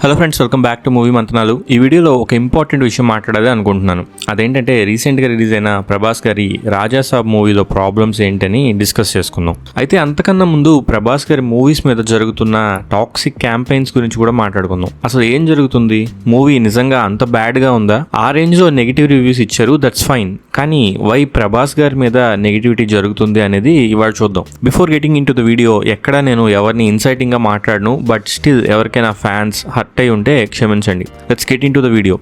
Hello friends, welcome back to movie మంతనాలు. ఈ వీడియోలో ఒక ఇంపార్టెంట్ విషయం మాట్లాడాలి అనుకుంటున్నాను. అదేంటంటే రీసెంట్గా రిలీజ్ అయిన ప్రభాస్ గారి రాజా సాబ్ మూవీలో ప్రాబ్లమ్స్ ఏంటని డిస్కస్ చేసుకుందాం. అయితే అంతకన్నా ముందు ప్రభాస్ గారి మూవీస్ మీద జరుగుతున్న టాక్సిక్ క్యాంపెయిన్స్ గురించి కూడా మాట్లాడుకుందాం. అసలు ఏం జరుగుతుంది? మూవీ నిజంగా అంత బ్యాడ్గా ఉందా? ఆ రేంజ్లో నెగిటివ్ రివ్యూస్ ఇచ్చారు, దట్స్ ఫైన్. కానీ వై ప్రభాస్ గారి మీద నెగిటివిటీ జరుగుతుంది అనేది ఇవాళ చూద్దాం. Before getting into the video, ఎక్కడా నేను ఎవరిని ఇన్సైటింగ్గా మాట్లాడను, బట్ స్టిల్ ఎవరికైనా ఫ్యాన్స్ హర్ట్ అయి ఉంటే క్షమించండి. Let's get into the video.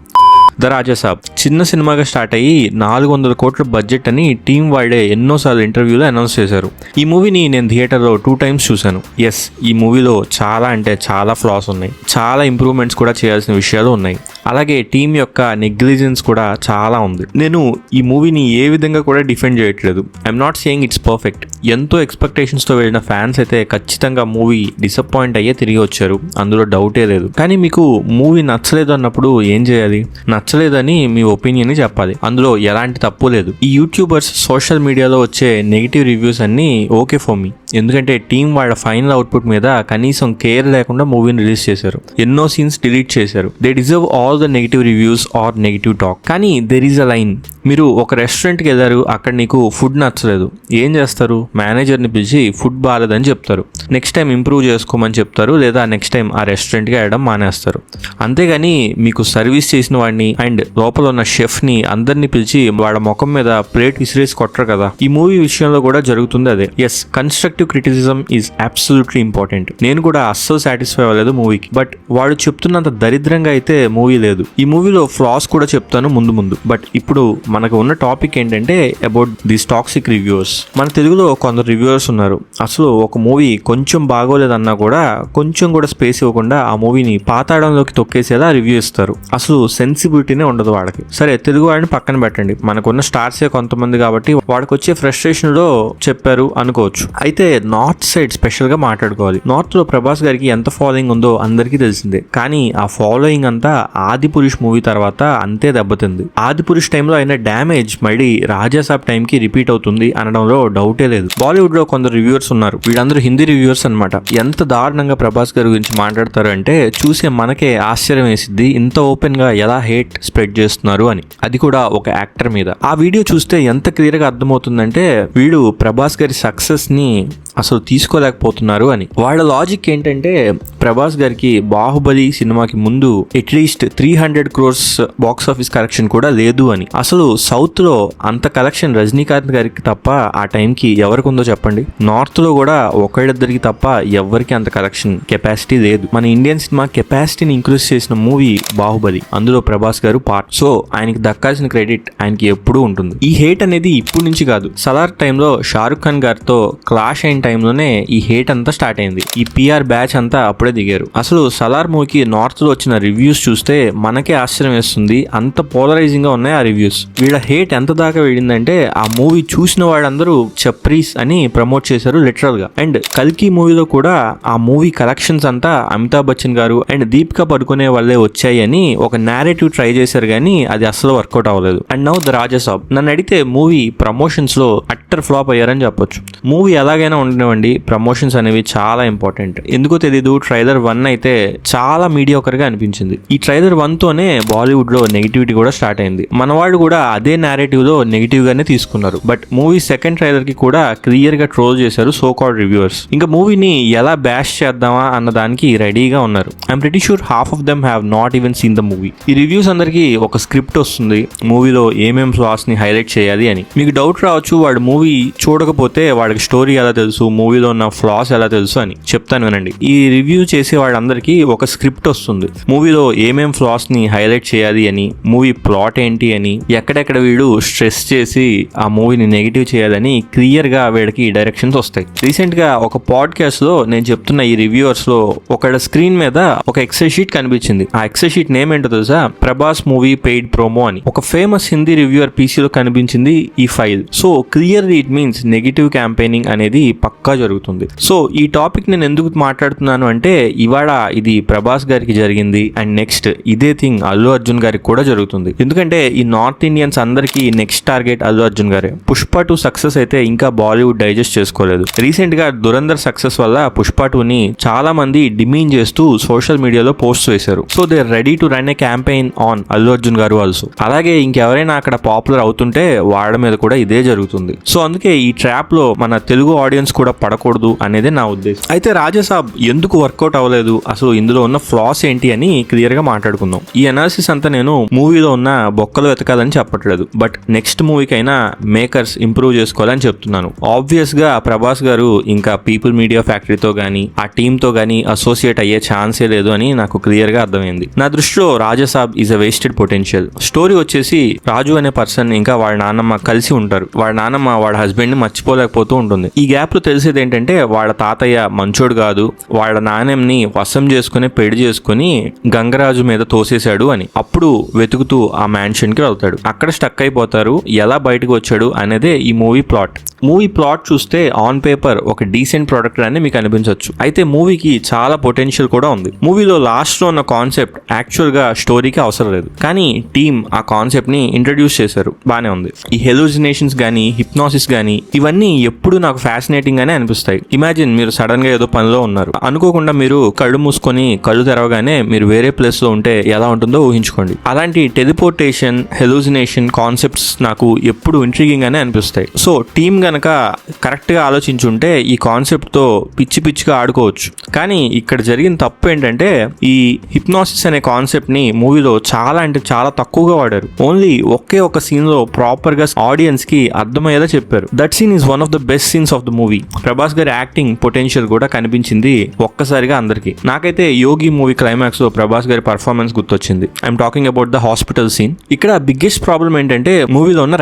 The Raja Saab చిన్న సినిమాగా స్టార్ట్ అయ్యి 400 కోట్ల బడ్జెట్ అని టీం వాడే ఎన్నోసార్లు ఇంటర్వ్యూలో అనౌన్స్ చేశారు. ఈ మూవీని నేను థియేటర్లో 2 times చూశాను. ఎస్, ఈ మూవీలో చాలా అంటే చాలా ఫ్లాస్ ఉన్నాయి, చాలా ఇంప్రూవ్మెంట్స్ కూడా చేయాల్సిన విషయాలు ఉన్నాయి. అలాగే టీం యొక్క నెగ్లిజెన్స్ కూడా చాలా ఉంది. నేను ఈ మూవీని ఏ విధంగా కూడా డిఫెండ్ చేయట్లేదు. I'm not saying it's perfect. ఎంతో ఎక్స్పెక్టేషన్స్తో వెళ్ళిన ఫ్యాన్స్ అయితే ఖచ్చితంగా మూవీ డిసప్పాయింట్ అయ్యే తిరిగి వచ్చారు, అందులో డౌటే లేదు. కానీ మీకు మూవీ నచ్చలేదు అన్నప్పుడు ఏం చేయాలి? నచ్చలేదని మీ ఒపీనియన్ చెప్పాలి, అందులో ఎలాంటి తప్పు లేదు. ఈ యూట్యూబర్స్ సోషల్ మీడియాలో వచ్చే నెగిటివ్ రివ్యూస్ అన్నీ ఓకే ఫర్ మీ. ఎందుకంటే టీం వాళ్ళ ఫైనల్ అవుట్పుట్ మీద కనీసం కేర్ లేకుండా మూవీని రిలీజ్ చేశారు. ఎన్నో సీన్స్ డిలీట్ చేశారు. They deserve all the negative reviews or negative talk. కానీ దెర్ ఈజ్ అ లైన్. మీరు ఒక రెస్టారెంట్కి వెళ్ళారు, అక్కడ నీకు ఫుడ్ నచ్చలేదు, ఏం చేస్తారు? మేనేజర్ని పిలిచి ఫుడ్ బాగాలేదని చెప్తారు, నెక్స్ట్ టైం ఇంప్రూవ్ చేసుకోమని చెప్తారు, లేదా నెక్స్ట్ టైం ఆ రెస్టారెంట్కి వెళ్ళడం మానేస్తారు. అంతేగాని మీకు సర్వీస్ చేసిన వాడిని అండ్ లోపల ఉన్న షెఫ్ని అందరినీ పిలిచి వాళ్ళ ముఖం మీద ప్లేట్ విసిరేసి కొట్టరు కదా. ఈ మూవీ విషయంలో కూడా జరుగుతుంది అదే. Yes, constructive criticism is absolutely important. నేను కూడా అస్సలు సాటిస్ఫై అవ్వలేదు మూవీకి, బట్ వాడు చెప్తున్నంత దరిద్రంగా అయితే మూవీ లేదు. ఈ మూవీలో ఫ్లాస్ కూడా చెప్తాను ముందు. బట్ ఇప్పుడు మనకు ఉన్న టాపిక్ ఏంటంటే అబౌట్ దీస్ టాక్సిక్ రివ్యూవర్స్. మన తెలుగులో కొందరు రివ్యూవర్స్ ఉన్నారు, అసలు ఒక మూవీ కొంచెం బాగోలేదన్నా కూడా కొంచెం కూడా స్పేస్ ఇవ్వకుండా ఆ మూవీని పాతాళంలోకి తొక్కేసేలా రివ్యూ ఇస్తారు. అసలు సెన్సిబిలిటీనే ఉండదు వాళ్ళకి. సరే, తెలుగు వాడిని పక్కన పెట్టండి, మనకున్న స్టార్సే కొంతమంది కాబట్టి వాడికి వచ్చే ఫ్రస్ట్రేషన్ లో చెప్పారు అనుకోవచ్చు. అయితే నార్త్ సైడ్ స్పెషల్ గా మాట్లాడుకోవాలి. నార్త్ లో ప్రభాస్ గారికి ఎంత ఫాలోయింగ్ ఉందో అందరికీ తెలిసిందే. కానీ ఆ ఫాలోయింగ్ అంతా ఆదిపురుష్ మూవీ తర్వాత అంతే దెబ్బతింది. ఆదిపురుష్ టైంలో అయిన డ్యామేజ్ మళ్ళీ రాజాసాబ్ టైం కి రిపీట్ అవుతుంది అనడంలో డౌటే లేదు. బాలీవుడ్ లో కొందరు రివ్యూవర్స్ ఉన్నారు, వీళ్ళందరూ హిందీ రివ్యూవర్స్ అనమాట. ఎంత దారుణంగా ప్రభాస్ గారి గురించి మాట్లాడతారు అంటే చూసే మనకే ఆశ్చర్యం వేసిద్ది. ఇంత ఓపెన్ గా ఎలా హేట్ స్ప్రెడ్ చేస్తున్నారు అని, అది కూడా ఒక యాక్టర్ మీద. ఆ వీడియో చూస్తే ఎంత క్లియర్ గా అర్థమవుతుందంటే వీళ్ళు ప్రభాస్ గారి సక్సెస్ ని అసలు తీసుకోలేకపోతున్నారు అని. వాళ్ళ లాజిక్ ఏంటంటే ప్రభాస్ గారికి బాహుబలి సినిమాకి ముందు at least 300 crores box office collection కూడా లేదు అని. అసలు సౌత్ లో అంత కలెక్షన్ రజనీకాంత్ గారికి తప్ప ఆ టైంకి ఎవరికి ఉందో చెప్పండి. నార్త్ లో కూడా ఒకళ్ళిద్దరికి తప్ప ఎవరికి అంత కలెక్షన్ కెపాసిటీ లేదు. మన ఇండియన్ సినిమా కెపాసిటీని ఇంక్రీజ్ చేసిన మూవీ బాహుబలి, అందులో ప్రభాస్ గారు పార్ట్. సో ఆయనకి దక్కాల్సిన క్రెడిట్ ఆయనకి ఎప్పుడూ ఉంటుంది. ఈ హేట్ అనేది ఇప్పుడు నుంచి కాదు, సలార్ టైంలో షారుఖ్ ఖాన్ గారితో క్లాష్ అయిన టైంలోనే ఈ హేట్ అంతా స్టార్ట్ అయింది. ఈ పిఆర్ బ్యాచ్ అంతా అప్పుడే దిగారు. అసలు సలార్ మూవీకి నార్త్ లో వచ్చిన రివ్యూస్ చూస్తే మనకే ఆశ్చర్యం వేస్తుంది, అంత పోలరైజింగ్ గా ఉన్నాయి ఆ రివ్యూస్. వీళ్ళ హేట్ ఎంత దాకా వెళ్ళిందంటే ఆ మూవీ చూసిన వాళ్ళందరూ చప్రీస్ అని ప్రమోట్ చేశారు లిటరల్ గా. అండ్ కల్కి మూవీలో కూడా ఆ మూవీ కలెక్షన్స్ అంతా అమితాబ్ బచ్చన్ గారు అండ్ దీపికా పడుకునే వాళ్ళే వచ్చాయి అని ఒక నేరేటివ్ ట్రై చేశారు, కానీ అది అసలు వర్కౌట్ అవ్వలేదు. అండ్ నౌ ద రాజా సాబ్. నన్ను అడిగితే మూవీ ప్రమోషన్స్ లో అట్టర్ ఫ్లాప్ అయ్యారని చెప్పొచ్చు. మూవీ ఎలాగైనా ఉండనివ్వండి, ప్రమోషన్స్ అనేవి చాలా ఇంపార్టెంట్. ఎందుకో తెలీదు, ట్రైలర్ 1 అయితే చాలా మీడియాకర్ గా అనిపించింది. ఈ ట్రైలర్ 1 తోనే బాలీవుడ్ లో నెగిటివిటీ కూడా స్టార్ట్ అయింది. మన వాళ్ళు కూడా అదే నేరేటివ్ లో నెగిటివ్ గానే తీసుకున్నారు. బట్ మూవీ సెకండ్ ట్రైలర్ కి కూడా క్లియర్ గా ట్రోల్ చేశారు సో కాల్డ్ రివ్యూవర్స్. ఇంకా మూవీని ఎలా బ్యాష్ చేద్దామా అన్న దానికి రెడీగా ఉన్నారు. I'm pretty sure half of them have not even seen the movie. ఈ రివ్యూస్ అందరికి ఒక స్క్రిప్ట్ వస్తుంది, మూవీలో ఏమేం ఫ్లాస్ ని హైలైట్ చేయాలి అని. మీకు డౌట్ రావచ్చు, వాడు మూవీ చూడకపోతే వాడికి స్టోరీ ఎలా తెలుసు, మూవీలో ఉన్న ఫ్లాస్ ఎలా తెలుసు అని. చెప్తాను వినండి. ఈ రివ్యూ చేసే వాళ్ళందరికీ ఒక స్క్రిప్ట్ వస్తుంది, మూవీలో ఏమేం ఫ్లాస్ ని హైలైట్ చేయాలి అని, మూవీ ప్లాట్ ఏంటి అని, ఎక్కడెక్కడ వీడు స్ట్రెస్ చేసి ఆ మూవీని నెగిటివ్ చేయాలని క్లియర్ గా వీడికి డైరెక్షన్స్ వస్తాయి. రీసెంట్ గా ఒక పాడ్కాస్ట్ లో నేను చెప్తున్న ఈ రివ్యూవర్స్ లో ఒక స్క్రీన్ మీద ఒక ఎక్సెల్ షీట్ కనిపించింది. ఆ ఎక్సెల్ షీట్ నేమ్ ఏంటో తెలుసా? ప్రభాస్ మూవీ పెయిడ్ ప్రోమో అని. ఒక ఫేమస్ హిందీ రివ్యూవర్ పీసీలో కనిపించింది ఈ file. So clearly it means negative campaigning అనేది పక్కా జరుగుతుంది. సో ఈ టాపిక్ నేను ఎందుకు మాట్లాడుతున్నాను అంటే ఇవాళ ఇది ప్రభాస్ గారికి జరిగింది అండ్ నెక్స్ట్ ఇదే థింగ్ అల్లు అర్జున్ గారికి కూడా జరుగుతుంది. ఎందుకంటే ఈ నార్త్ ఇండియన్స్ అందరికి నెక్స్ట్ టార్గెట్ అల్లు అర్జున్ గారే. పుష్ప 2 సక్సెస్ అయితే ఇంకా బాలీవుడ్ డైజెస్ట్ చేసుకోలేదు. రీసెంట్ గా దురంధర్ సక్సెస్ వల్ల పుష్ప 2ని చాలా మంది డిమీన్ చేస్తూ సోషల్ మీడియాలో పోస్ట్ చేశారు. So they ready to run A campaign on Allu Arjun గారు ఆల్సో. అలాగే ఇంకెవరైనా అక్కడ పాపులర్ అవుతుంటే వాళ్ళ మీద కూడా ఇదే జరుగుతుంది. సో అందుకే ఈ ట్రాప్ లో మన తెలుగు ఆడియన్స్ కూడా పడకూడదు అనేది నా ఉద్దేశం. అయితే రాజాసాబ్ ఎందుకు వర్కౌట్ అవ్వలేదు, అసలు ఇందులో ఉన్న ఫ్లాస్ ఏంటి అని క్లియర్ గా మాట్లాడుకుందాం. ఈ అనాలిసిస్ అంతా నేను మూవీలో ఉన్న బొక్కలు వెతకాలని చెప్పట్లేదు, బట్ నెక్స్ట్ మూవీకైనా మేకర్స్ ఇంప్రూవ్ చేసుకోవాలని చెప్తున్నాను. ఆబ్వియస్ గా ప్రభాస్ గారు ఇంకా పీపుల్ మీడియా ఫ్యాక్టరీతో గానీ ఆ టీమ్ తో గానీ అసోసియేట్ అయ్యే ఛాన్సే లేదు అని నాకు క్లియర్ గా అర్థమైంది. నా దృష్టిలో Raja Saab is a wasted potential. Story వచ్చేసి రాజు అనే పర్సన్ ఇంకా వాళ్ళ నాన్నమ్మ కలిసి ఉంటారు. వాళ్ళ నాన్నమ్మ వాళ్ళ హస్బెండ్ ని మర్చిపోలేకపోతూ ఉంటుంది. ఈ గ్యాప్ లో తెలిసేది ఏంటంటే వాళ్ళ తాతయ్య మంచోడు కాదు, వాళ్ళ నాన్నెంని వశం చేసుకుని పెళ్లి చేసుకుని గంగరాజు మీద తోసేశాడు అని. అప్పుడు వెతుకుతూ ఆ మ్యాన్షన్ కి వెళ్తాడు. అక్కడ స్టక్ అయిపోతారు. ఎలా బయటకు వచ్చాడు అనేదే ఈ మూవీ ప్లాట్. మూవీ ప్లాట్ చూస్తే ఆన్ పేపర్ ఒక డీసెంట్ ప్రొడక్ట్ అని మీకు అనిపించవచ్చు. అయితే మూవీకి చాలా పొటెన్షియల్ కూడా ఉంది. మూవీలో లాస్ట్ లో ఉన్న కాన్సెప్ట్ యాక్చువల్ గా స్టోరీకి అవసరం లేదు, కానీ టీమ్ ఆ కాన్సెప్ట్ ని ఇంట్రడ్యూస్ చేశారు, బానే ఉంది. ఈ హెలూసినేషన్స్ గానీ హిప్నాసిస్ గానీ ఇవన్నీ ఎప్పుడు నాకు ఫ్యాసినేటింగ్ గానే అనిపిస్తాయి. ఇమాజిన్ మీరు సడన్ గా ఏదో పనిలో ఉన్నారు, అనుకోకుండా మీరు కళ్ళు మూసుకొని కళ్ళు తెరవగానే మీరు వేరే ప్లేస్ లో ఉంటే ఎలా ఉంటుందో ఊహించుకోండి. అలాంటి టెలిపోర్టేషన్ హెలూసినేషన్ కాన్సెప్ట్స్ నాకు ఎప్పుడు ఇంట్రిగింగ్ గానే అనిపిస్తాయి. సో టీమ్ గనక కరెక్ట్ గా ఆలోచించుంటే ఈ కాన్సెప్ట్ తో పిచ్చి పిచ్చిగా ఆడుకోవచ్చు. కానీ ఇక్కడ జరిగిన తప్పు ఏంటంటే ఈ హిప్నాసిస్ అనే కాన్సెప్ట్ ని మూవీలో చాలా అంటే చాలా తక్కువగా వాడారు. ఓన్లీ ఒకే ఒక సీన్ లో ప్రాపర్ గా ఆడియన్స్ కి అర్థమయ్యేలా చెప్పారు. That scene is one of the best scenes of the movie. Prabhas గారి యాక్టింగ్ పొటెన్షియల్ కూడా కనిపించింది ఒక్కసారిగా అందరికి. నాకైతే యోగి మూవీ క్లైమాక్స్ లో ప్రభాస్ గారి పర్ఫార్మెన్స్ గుర్తొచ్చింది. I'm talking about the hospital scene. ఇక్కడ బిగ్గెస్ట్ ప్రాబ్లం ఏంటంటే మూవీలో ఉన్న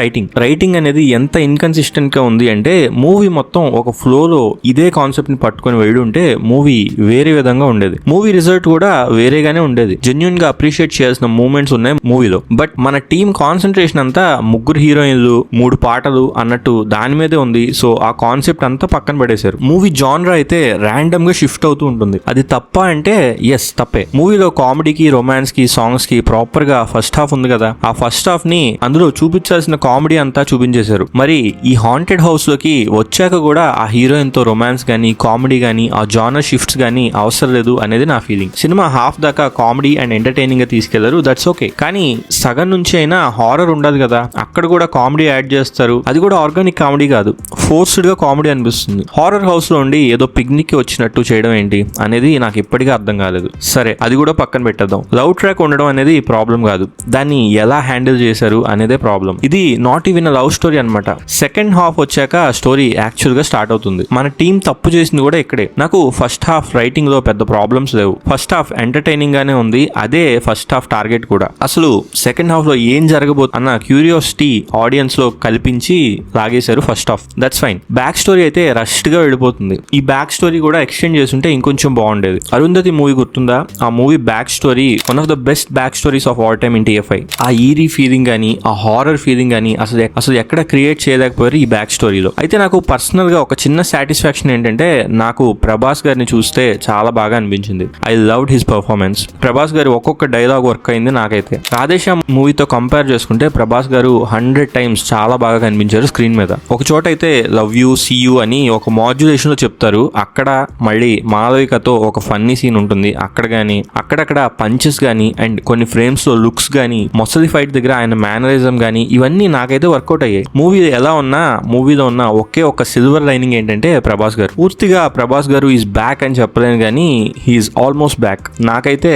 రైటింగ్ అనేది ఎంత ఇన్కన్సిస్టెంట్ గా ఉంది అంటే మూవీ మొత్తం ఒక ఫ్లోలో ఇదే కాన్సెప్ట్ ని పట్టుకొని వెళ్ళి ఉంటే మూవీ వేరే విధంగా ఉండేది. మూవీ రిజల్ట్ కూడా వేరేగానే ఉండేది. జెన్యూన్ గా అప్రిషియేట్ చేయాల్సిన మూమెంట్స్ ఉన్నాయి మూవీలో. బట్ మన టీమ్ కాన్సన్ట్రేషన్ అంతా ముగ్గురు హీరోయిన్లు 3 పాటలు అన్నట్టు దాని మీదే ఉంది. సో ఆ కాన్సెప్ట్ అంతా పక్కన పడేశారు. మూవీ జానర్ అయితే ర్యాండమ్ గా షిఫ్ట్ అవుతూ ఉంటుంది. అది తప్ప అంటే ఎస్ తప్పే. మూవీలో కామెడీకి రొమాన్స్ కి సాంగ్స్ కి ప్రాపర్ గా ఫస్ట్ హాఫ్ ఉంది కదా, ఆ ఫస్ట్ హాఫ్ ని అందులో చూపించాల్సిన కామెడీ అంతా చూపించేశారు. మరి ఈ హాంటెడ్ హౌస్ లోకి వచ్చాక కూడా ఆ హీరోయిన్ తో రొమాన్స్ గానీ కామెడీ గానీ ఆ జానర్ షిఫ్ట్స్ గానీ అవసరం లేదు అనేది నా ఫీలింగ్. సినిమా హాఫ్ దాకా కామెడీ అండ్ ఎంటర్టైనింగ్ గా తీసుకెళ్లారు, దట్స్ ఓకే. కానీ సగం నుంచి అయినా హారర్ ఉండదు కదా, అక్కడ కూడా కామెడీ యాడ్ చేస్తారు. అది కూడా ఆర్గానిక్ కామెడీ కాదు, ఫోర్స్డ్ గా కామెడీ అనిపిస్తుంది. హారర్ హౌస్ లో ఉండి ఏదో పిక్నిక్ కి వచ్చినట్టు చేయడం ఏంటి అనేది నాకు ఇప్పటికీ అర్థం కాలేదు. సరే అది కూడా పక్కన పెట్టేద్దాం. లవ్ ట్రాక్ ఉండడం అనేది ప్రాబ్లం కాదు, దాన్ని ఎలా హ్యాండిల్ చేశారు అనేదే ప్రాబ్లం. ఇది నాట్ ఈవెన్ లవ్ స్టోరీ అనమాట. సెకండ్ హాఫ్ వచ్చాక స్టోరీ యాక్చువల్ గా స్టార్ట్ అవుతుంది. మన టీం తప్పు చేసింది కూడా ఇక్కడే. నాకు ఫస్ట్ హాఫ్ రైటింగ్ లో పెద్ద ప్రాబ్లమ్స్ లేవు. ఫస్ట్ హాఫ్ ఎంటర్టైనింగ్ గానే ఉంది, అదే ఫస్ట్ హాఫ్ టార్గెట్ కూడా. అసలు సెకండ్ హాఫ్ లో ఏం జరగబోతుంది అన్న క్యూరియాసిటీ ఆడియన్స్ లో కల్పించి లాగేశారు first half. That's fine. Back story అయితే రష్డ్ గా వెళ్ళిపోతుంది. ఈ బ్యాక్ స్టోరీ కూడా ఎక్స్టెండ్ చేస్తుంటే ఇంకొంచెం బాగుండేది. అరుంధతి మూవీ గుర్తుందా? ఆ movie back story one of the best back stories of all time in TFI. ఆ ఈరీ ఫీలింగ్ గానీ ఆ హారర్ ఫీలింగ్ గానీ అసలు ఎక్కడ క్రియేట్ చేయలేకపోయారు ఈ బ్యాక్ స్టోరీలో. అయితే నాకు పర్సనల్ గా ఒక చిన్న సాటిస్ఫాక్షన్ ఏంటంటే నాకు ప్రభాస్ గారిని చూస్తే చాలా బాగా అనిపించింది. I loved his performance. Prabhas గారి ఒక్కొక్క డైలాగ్ వర్క్ అయింది నాకైతే. రాధేశ్యామ్ మూవీతో కంపేర్ చేసుకుంటే ప్రభాస్ గారు 100 times చాలా బాగా కనిపించారు స్క్రీన్ మీద. ఒక చోట అయితే లవ్ యూ సీ యూ అని ఒక మాడ్యులేషన్ లో చెప్తారు, అక్కడ మళ్ళీ మాలవికతో ఒక ఫన్నీ సీన్ ఉంటుంది అక్కడ గానీ, అక్కడక్కడ పంచెస్ గానీ అండ్ కొన్ని ఫ్రేమ్స్ లో లుక్స్ గానీ, మొసలి ఫైట్ దగ్గర ఆయన మేనరిజం గానీ ఇవన్నీ నాకైతే వర్కౌట్ అయ్యాయి. మూవీ ఎలా ఉన్నా మూవీలో ఉన్న ఒకే ఒక సిల్వర్ లైనింగ్ ఏంటంటే ప్రభాస్ గారు. పూర్తిగా ప్రభాస్ గారు ఈజ్ బ్యాక్ అని చెప్పలేను కానీ హీఈస్ ఆల్మోస్ట్ బ్యాక్. నాకైతే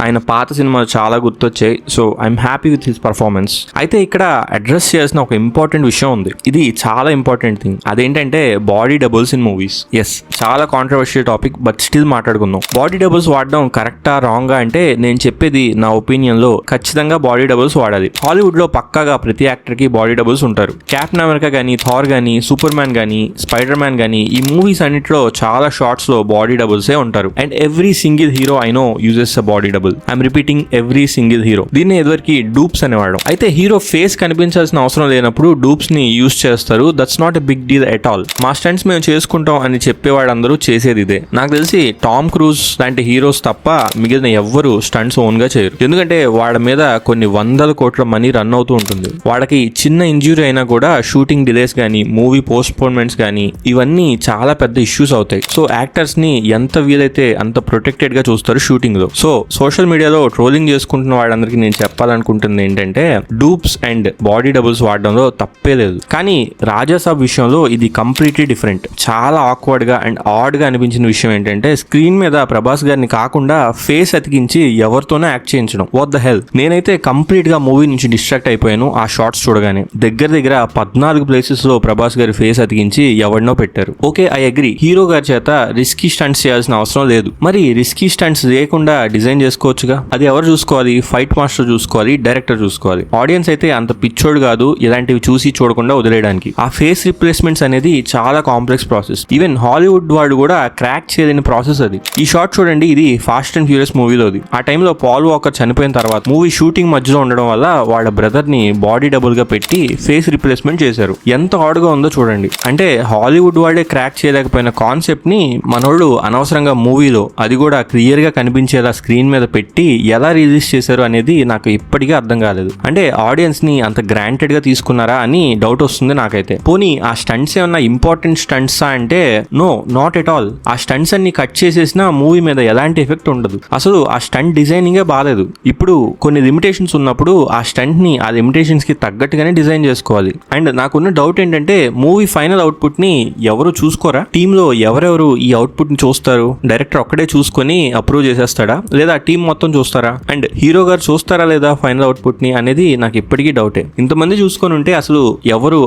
ఆయన పాత సినిమాలు చాలా గుర్తొచ్చాయి. So I'm happy with his performance. అయితే ఇక్కడ అడ్రస్ చేయాల్సిన ఒక ఇంపార్టెంట్ విషయం ఉంది. ఇది చాలా ఇంపార్టెంట్ థింగ్. అదేంటంటే body doubles in movies. Yes, చాలా కాంట్రవర్షియల్ టాపిక్, బట్ స్టిల్ మాట్లాడుకుందాం. బాడీ డబుల్స్ వాడడం కరెక్టా రాంగా అంటే నేను చెప్పేది నా ఒపీనియన్ లో ఖచ్చితంగా బాడీ డబుల్స్ వాడాలి. హాలీవుడ్ లో పక్కాగా ప్రతి యాక్టర్ కి బాడీ డబుల్స్ ఉంటారు. క్యాప్టెన్ అమెరికా గానీ, థార్ గానీ, సూపర్ మ్యాన్ గానీ, స్పైడర్ మ్యాన్ గానీ ఈ మూవీస్ అన్నిట్లో చాలా షార్ట్స్ లో బాడీ డబుల్సే ఉంటారు. And every single hero I know uses a body double. Double. I'm repeating every single hero. దీన్ని ఎదువరికి డూప్స్ అనేవాడు. అయితే హీరో ఫేస్ కనిపించాల్సిన అవసరం లేనప్పుడు డూప్స్ ని యూజ్ చేస్తారు. That's not a big deal at all. మా స్టంట్స్ మేము చేసుకుంటాం అని చెప్పేవాడందరూ చేసేది ఇదే. నాకు తెలిసి టామ్ క్రూజ్ లాంటి హీరోస్ తప్ప మిగిలిన ఎవ్వరు స్టంట్స్ ఓన్ గా చేయరు. ఎందుకంటే వాడి మీద కొన్ని వందల కోట్ల మనీ రన్ అవుతూ ఉంటుంది. వాళ్ళకి చిన్న ఇంజ్యూరీ అయినా కూడా షూటింగ్ డిలేస్ గానీ, మూవీ పోస్ట్ పోన్మెంట్స్ గానీ, ఇవన్నీ చాలా పెద్ద ఇష్యూస్ అవుతాయి. సో యాక్టర్స్ ని ఎంత వీలైతే అంత ప్రొటెక్టెడ్ గా చూస్తారు షూటింగ్ లో. సో సోషల్ మీడియాలో ట్రోలింగ్ చేసుకుంటున్న వాళ్ళందరికీ నేను చెప్పాలనుకుంటుంది ఏంటంటే డూప్స్ అండ్ బాడీ డబుల్స్ వాడడంలో తప్పే లేదు. కానీ రాజాసాబ్ విషయంలో ఇది కంప్లీట్లీ డిఫరెంట్. చాలా ఆక్వర్డ్ గా అండ్ ఆడ్ గా అనిపించిన విషయం ఏంటంటే స్క్రీన్ మీద ప్రభాస్ గారిని కాకుండా ఫేస్ అతికించి ఎవరితోనో యాక్ట్ చేయించడం. What the hell. నేనైతే కంప్లీట్ గా మూవీ నుంచి డిస్ట్రాక్ట్ అయిపోయాను ఆ షార్ట్స్ చూడగానే. దగ్గర 14 ప్లేసెస్ లో ప్రభాస్ గారి ఫేస్ అతికించి ఎవరినో పెట్టారు. ఓకే, ఐ అగ్రీ, హీరో గారి చేత రిస్కీ స్టంట్స్ చేయాల్సిన అవసరం లేదు. మరి రిస్కీ స్టంట్స్ లేకుండా డిజైన్ చేసుకోవచ్చుగా. అది ఎవరు చూసుకోవాలి? ఫైట్ మాస్టర్ చూసుకోవాలి, డైరెక్టర్ చూసుకోవాలి. ఆడియన్స్ అయితే అంత పిచ్చోడు కాదు ఇలాంటివి చూసి చూడకుండా వదిలేయడానికి. ఆ ఫేస్ రిప్లేస్మెంట్స్ అనేది చాలా కాంప్లెక్స్ ప్రాసెస్. ఈవెన్ హాలీవుడ్ వాడు కూడా క్రాక్ చేయలేని ప్రాసెస్ అది. ఈ షాట్ చూడండి, ఇది ఫాస్ట్ అండ్ ఫ్యూరియస్ మూవీలోది. ఆ టైంలో పాల్ వాకర్ చనిపోయిన తర్వాత మూవీ షూటింగ్ మధ్యలో ఉండడం వల్ల వాళ్ళ బ్రదర్ ని బాడీ డబుల్ గా పెట్టి ఫేస్ రిప్లేస్మెంట్ చేశారు. ఎంత ఆడ్గా ఉందో చూడండి. అంటే హాలీవుడ్ వాడే క్రాక్ చేయలేకపోయిన కాన్సెప్ట్ ని మనోళ్ళు అనవసరంగా మూవీలో, అది కూడా క్లియర్ గా కనిపించేలా స్క్రీన్ మీద పెట్టి ఎలా రిలీజ్ చేశారు అనేది నాకు ఇప్పటికీ అర్థం కాలేదు. అంటే ఆడియన్స్ ని అంత గ్రాంటెడ్ గా తీసుకున్నారా అని డౌట్ వస్తుంది నాకైతే. పోనీ ఆ స్టంట్స్ ఏమన్నా ఇంపార్టెంట్ స్టంట్సా అంటే నో, నాట్ ఎట్ ఆల్. ఆ స్టంట్స్ అన్ని కట్ చేసేసినా మూవీ మీద ఎలాంటి ఎఫెక్ట్ ఉండదు. అసలు ఆ స్టంట్ డిజైనింగే బాలేదు. ఇప్పుడు కొన్ని లిమిటేషన్స్ ఉన్నప్పుడు ఆ స్టంట్ ని ఆ లిమిటేషన్స్ కి తగ్గట్టుగానే డిజైన్ చేసుకోవాలి. అండ్ నాకున్న డౌట్ ఏంటంటే మూవీ ఫైనల్ అవుట్పుట్ ని ఎవరు చూసుకోరా? టీమ్ లో ఎవరెవరు ఈ అవుట్పుట్ ని చూస్తారు? డైరెక్టర్ ఒక్కడే చూసుకొని అప్రూవ్ చేసేస్తాడా, లేదా టీం మొత్తం చూస్తారా? అండ్ హీరో గారు చూస్తారా లేదా ఫైనల్ అవుట్పుట్ ని అనేది నాకు ఇప్పటికీ డౌటే. ఇంతమంది చూసుకొని ఉంటే అసలు ఎవరు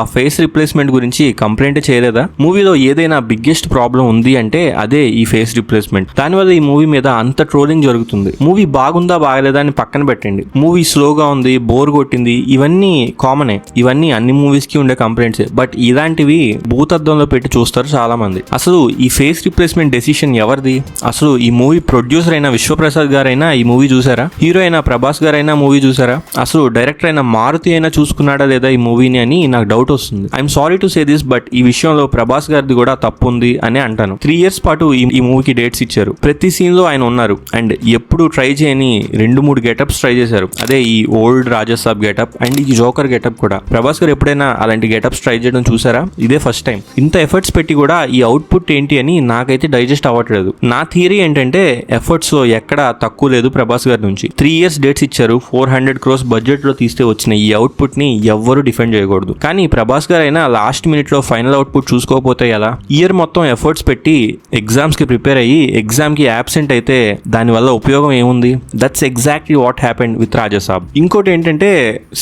ఆ ఫేస్ రిప్లేస్మెంట్ గురించి కంప్లైంట్ చేయలేదా? మూవీలో ఏదైనా బిగ్గెస్ట్ ప్రాబ్లం ఉంది అంటే అదే ఈ ఫేస్ రిప్లేస్మెంట్. దానివల్ల ఈ మూవీ మీద అంత ట్రోలింగ్ జరుగుతుంది. మూవీ బాగుందా బాగలేదా అని పక్కన పెట్టండి, మూవీ స్లోగా ఉంది, బోర్ కొట్టింది, ఇవన్నీ కామనే. ఇవన్నీ అన్ని మూవీస్ కి ఉండే కంప్లైంట్స్. బట్ ఇలాంటివి భూతద్దంలో పెట్టి చూస్తారు చాలా మంది. అసలు ఈ ఫేస్ రిప్లేస్మెంట్ డెసిషన్ ఎవరిది? అసలు ఈ మూవీ ప్రొడ్యూసర్ అయిన విశ్వప్రసాద్ గారైనా ఈ మూవీ చూసారా? హీరో అయిన ప్రభాస్ గారైనా మూవీ చూసారా? అసలు డైరెక్టర్ అయిన మారుతి అయినా చూసుకున్నాడా లేదా ఈ మూవీని అని నాకు డౌట్ వస్తుంది. I'm sorry to say this, but ఈ విషయంలో ప్రభాస్ గారిది కూడా తప్పు ఉంది అని అంటాను. 3 years పాటు ఈ మూవీకి డేట్స్ ఇచ్చారు. ప్రతి సీన్ లో ఆయన ఉన్నారు. అండ్ ఎప్పుడు ట్రై చేయని 2-3 గెటప్స్ ట్రై చేశారు. అదే ఈ ఓల్డ్ రాజాసాబ్ గెటప్ అండ్ ఈ జోకర్ గెటప్ కూడా. ప్రభాస్ గారు ఎప్పుడైనా అలాంటి గెటప్స్ ట్రై చేయడం చూసారా? ఇదే ఫస్ట్ టైం. ఇంత ఎఫర్ట్స్ పెట్టి కూడా ఈ అవుట్పుట్ ఏంటి అని నాకైతే డైజెస్ట్ అవ్వట్లేదు. నా థియరీ ఏంటంటే ఎఫర్ట్స్ లో ఎక్కడా తక్కువ లేదు ప్రభాస్ గారి నుంచి. 3 years డేట్స్ ఇచ్చారు. 400 crores బడ్జెట్ లో తీస్తే వచ్చిన ఈ అవుట్పుట్ ని ఎవ్వరూ డిఫెండ్ చేయకూడదు. కానీ ప్రభాస్ గారు అయినా లాస్ట్ మినిట్ లో ఫైనల్ అవుట్పుట్ చూసుకోకపోతే ఎలా? ఇయర్ మొత్తం ఎఫర్ట్స్ పెట్టి ఎగ్జామ్స్ కి ప్రిపేర్ అయ్యి ఎగ్జామ్ కి అబ్సెంట్ అయితే దానివల్ల ఉపయోగం ఏముంది? That's exactly what happened with Raja Saab. ఇంకోటి ఏంటంటే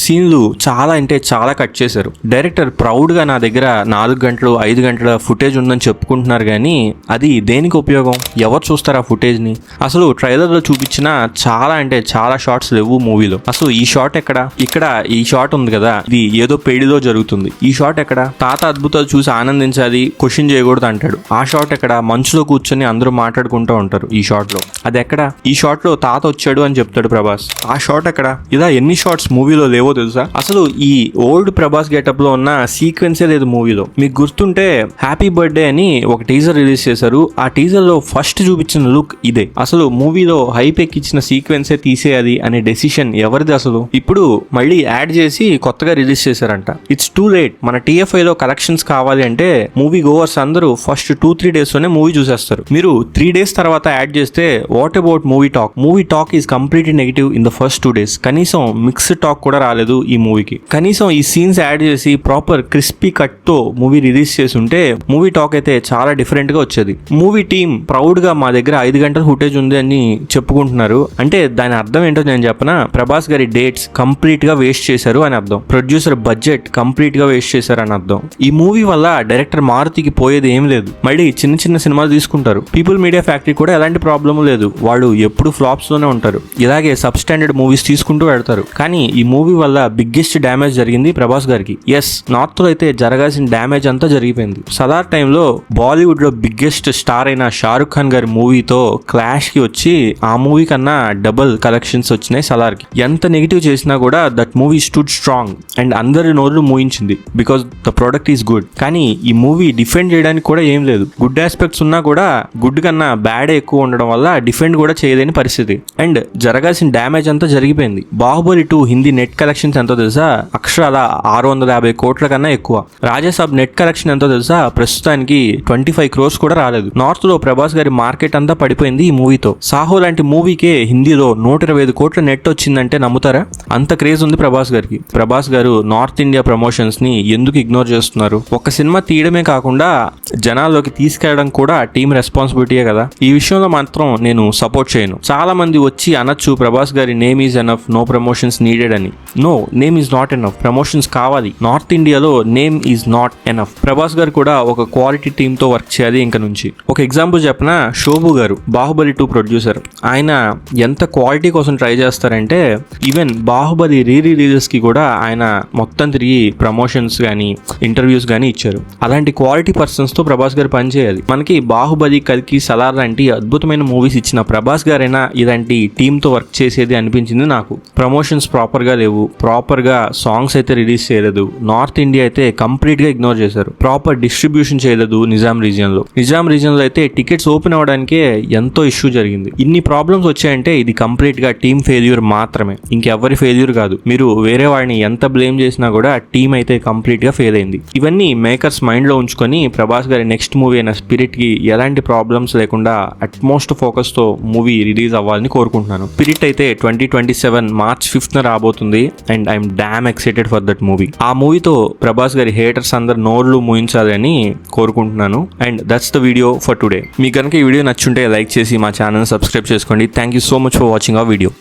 సీన్లు చాలా అంటే చాలా కట్ చేశారు. డైరెక్టర్ ప్రౌడ్ గా నా దగ్గర 4 గంటలు 5 గంటల ఫుటేజ్ ఉందని చెప్పుకుంటున్నారు, కానీ అది దేనికి ఉపయోగం? ఎవరు చూస్తారు ఆ ఫుటేజ్ ని? అసలు ట్రైలర్ లో చూపించిన చాలా అంటే చాలా షార్ట్స్ లేవు మూవీలో. అసలు ఈ షాట్ ఎక్కడ? ఇక్కడ ఈ షాట్ ఉంది కదా, ఇది ఏదో పెళ్లిలో జరుగుతుంది. ఈ షాట్ ఎక్కడ? తాత అద్భుతాలు చూసి ఆనందించాలి, క్వశ్చన్ చేయకూడదు అంటాడు. ఆ షాట్ ఎక్కడ? మంచులో కూర్చొని అందరూ మాట్లాడుకుంటూ ఉంటారు. ఈ షాట్ లో అది ఎక్కడ? ఈ షాట్ లో తాత వచ్చాడు అని చెప్తాడు ప్రభాస్. ఆ షాట్ ఎక్కడ? ఇలా ఎన్ని షార్ట్స్ మూవీలో లేవో తెలుసా? అసలు ఈ ఓల్డ్ ప్రభాస్ గెటప్ లో ఉన్న సీక్వెన్సే లేదు మూవీలో. మీకు గుర్తుంటే హ్యాపీ బర్త్డే అని ఒక టీజర్ రిలీజ్ చేశారు. ఆ టీజర్ లో ఫస్ట్ చూపించిన లుక్ ఇదే. అసలు మూవీలో హైప్ ఎక్కిచ్చిన సీక్వెన్సే తీసేయాలి అనే డెసిషన్ ఎవరిది అసలు? ఇప్పుడు మళ్ళీ యాడ్ చేసి కొత్తగా రిలీజ్ చేశారంట. It's too late. మన TFI లో కలెక్షన్స్ కావాలి అంటే మూవీ గోవర్స్ అందరూ ఫస్ట్ 2-3 days లోనే మూవీ చూసేస్తారు. మీరు 3 days తర్వాత యాడ్ చేస్తే what about movie talk? Movie talk is completely negative in the first 2 days. కనీసం మిక్స్డ్ టాక్ కూడా రాలేదు ఈ మూవీకి. కనీసం ఈ సీన్స్ యాడ్ చేసి ప్రాపర్ క్రిస్పీ కట్ తో మూవీ రిలీజ్ చేసి ఉంటే మూవీ టాక్ అయితే చాలా డిఫరెంట్ గా వచ్చేది. మూవీ టీమ్ ప్రౌడ్ గా మా దగ్గర 5 గంటల ఫుటేజ్ ఉంది అని చెప్పుకుంటున్నారు అంటే దాని అర్థం ఏంటో నేను చెప్పనా? ప్రభాస్ గారి డేట్స్ కంప్లీట్ గా వేస్ట్ చేశారు అని అర్థం. ప్రొడ్యూసర్ బడ్జెట్ కంప్లీట్ గా వేస్ట్ చేశారు అని అర్థం. ఈ మూవీ వల్ల డైరెక్టర్ మారుతికి పోయేది ఏం లేదు. మళ్ళీ చిన్న చిన్న సినిమాలు తీసుకుంటారు. పీపుల్ మీడియా ఫ్యాక్టరీ కూడా ఎలాంటి ప్రాబ్లం లేదు. వాళ్ళు ఎప్పుడు ఫ్లాప్స్ లోనే ఉంటారు. ఇలాగే సబ్ స్టాండర్డ్ మూవీస్ తీసుకుంటూ వెళ్తారు. కానీ ఈ మూవీ వల్ల బిగ్గెస్ట్ డ్యామేజ్ జరిగింది ప్రభాస్ గారికి. ఎస్, నార్త్ లో అయితే జరగాల్సిన డ్యామేజ్ అంతా జరిగిపోయింది. సదార్ టైంలో బాలీవుడ్ లో బిగ్గెస్ట్ స్టార్ అయిన షారుఖ్ ఖాన్ గారి మూవీతో క్లాష్ కి వచ్చి ఆ మూవీ కన్నా డబుల్ కలెక్షన్స్ వచ్చినాయి సలార్కి. ఎంత నెగిటివ్ చేసినా కూడా that movie stood strong and అందరి నోరు మూయించింది because the product is good. కానీ ఈ మూవీ డిఫెండ్ చేయడానికి కూడా ఏం లేదు. గుడ్ ఆస్పెక్ట్స్ ఉన్నా కూడా గుడ్ కన్నా బ్యాడ్ ఎక్కువ ఉండడం వల్ల డిఫెండ్ కూడా చేయలేని పరిస్థితి. అండ్ జరగాల్సిన డ్యామేజ్ అంతా జరిగిపోయింది. బాహుబలి 2 హిందీ నెట్ కలెక్షన్స్ ఎంతో తెలుసా? అక్షరాల 650 కోట్ల కన్నా ఎక్కువ. రాజాసాబ్ నెట్ కలెక్షన్ ఎంతో తెలుసా? ప్రస్తుతానికి 25 crores కూడా రాలేదు. నార్త్ లో ప్రభాస్ గారి మార్కెట్ అంతా పడిపోయింది ఈ మూవీతో. సాహో లాంటి మూవీకే హిందీలో 125 కోట్ల నెట్ వచ్చిందంటే నమ్ముతారా? అంత క్రేజ్ ఉంది ప్రభాస్ గారికి. ప్రభాస్ గారు నార్త్ ఇండియా ప్రమోషన్స్ ని ఎందుకు ఇగ్నోర్ చేస్తున్నారు? ఒక సినిమా తీయడమే కాకుండా జనాల్లోకి తీసుకెళ్లడం కూడా టీం రెస్పాన్సిబిలిటీయే కదా. ఈ విషయంలో మాత్రం నేను సపోర్ట్ చేయను. చాలా మంది వచ్చి అనొచ్చు ప్రభాస్ గారి name is enough, no promotions needed అని. No, name is not enough, promotions కావాలి. నార్త్ ఇండియాలో name is not enough. Prabhas గారు కూడా ఒక క్వాలిటీ టీమ్ తో వర్క్ చేయాలి ఇంక నుంచి. ఒక ఎగ్జాంపుల్ చెప్పిన, శోభు గారు బాహుబలి 2 ప్రొడ్యూసర్. ఆయన ఎంత క్వాలిటీ కోసం ట్రై చేస్తారంటే ఈవెన్ బాహుబలి రిలీజెస్ కి కూడా ఆయన మొత్తం తిరిగి ప్రమోషన్స్ కానీ ఇంటర్వ్యూస్ కానీ ఇచ్చారు. అలాంటి క్వాలిటీ పర్సన్స్ తో ప్రభాస్ గారు పనిచేయాలి. మనకి బాహుబలి, కల్కి, సలార్ లాంటి అద్భుతమైన మూవీస్ ఇచ్చిన ప్రభాస్ గారైనా ఇలాంటి టీమ్ తో వర్క్ చేసేది అనిపించింది నాకు. ప్రమోషన్స్ ప్రాపర్ గా లేవు, ప్రాపర్ గా సాంగ్స్ అయితే రిలీజ్ చేయలేదు. నార్త్ ఇండియా అయితే కంప్లీట్ గా ఇగ్నోర్ చేశారు. ప్రాపర్ డిస్ట్రిబ్యూషన్ చేయలేదు నిజాం రీజియన్ లో అయితే టికెట్స్ ఓపెన్ అవ్వడానికే ఎంతో ఇష్యూ జరిగింది. ఇన్ని ప్రాబ్లమ్స్ వచ్చాయంటే ఇది కంప్లీట్ గా టీమ్ ఫెయిల్యూర్ మాత్రమే, ఇంకెవరి ఫెయిల్యూర్ కాదు. మీరు వేరే వాడిని ఎంత బ్లేమ్ చేసినా కూడా టీం అయితే కంప్లీట్ గా ఫెయిల్ అయింది. ఇవన్నీ మేకర్స్ మైండ్ లో ఉంచుకొని ప్రభాస్ గారి నెక్స్ట్ మూవీ అయిన స్పిరిట్ కి ఎలాంటి ప్రాబ్లమ్స్ లేకుండా అట్మోస్ట్ ఫోకస్ తో మూవీ రిలీజ్ అవ్వాలని కోరుకుంటున్నాను. స్పిరిట్ అయితే 2027 March 5th రాబోతుంది and I'm dam excited for that movie. ఆ మూవీతో ప్రభాస్ గారి హేటర్స్ అందరు నోర్లు మూయించాలని కోరుకుంటున్నాను. And that's the video for today. మీకు కనుక ఈ వీడియో నచ్చుంటే లైక్ చేసి మా ఛానల్ సబ్స్క్రైబ్ చేసుకోండి. Thank you so much for watching our video.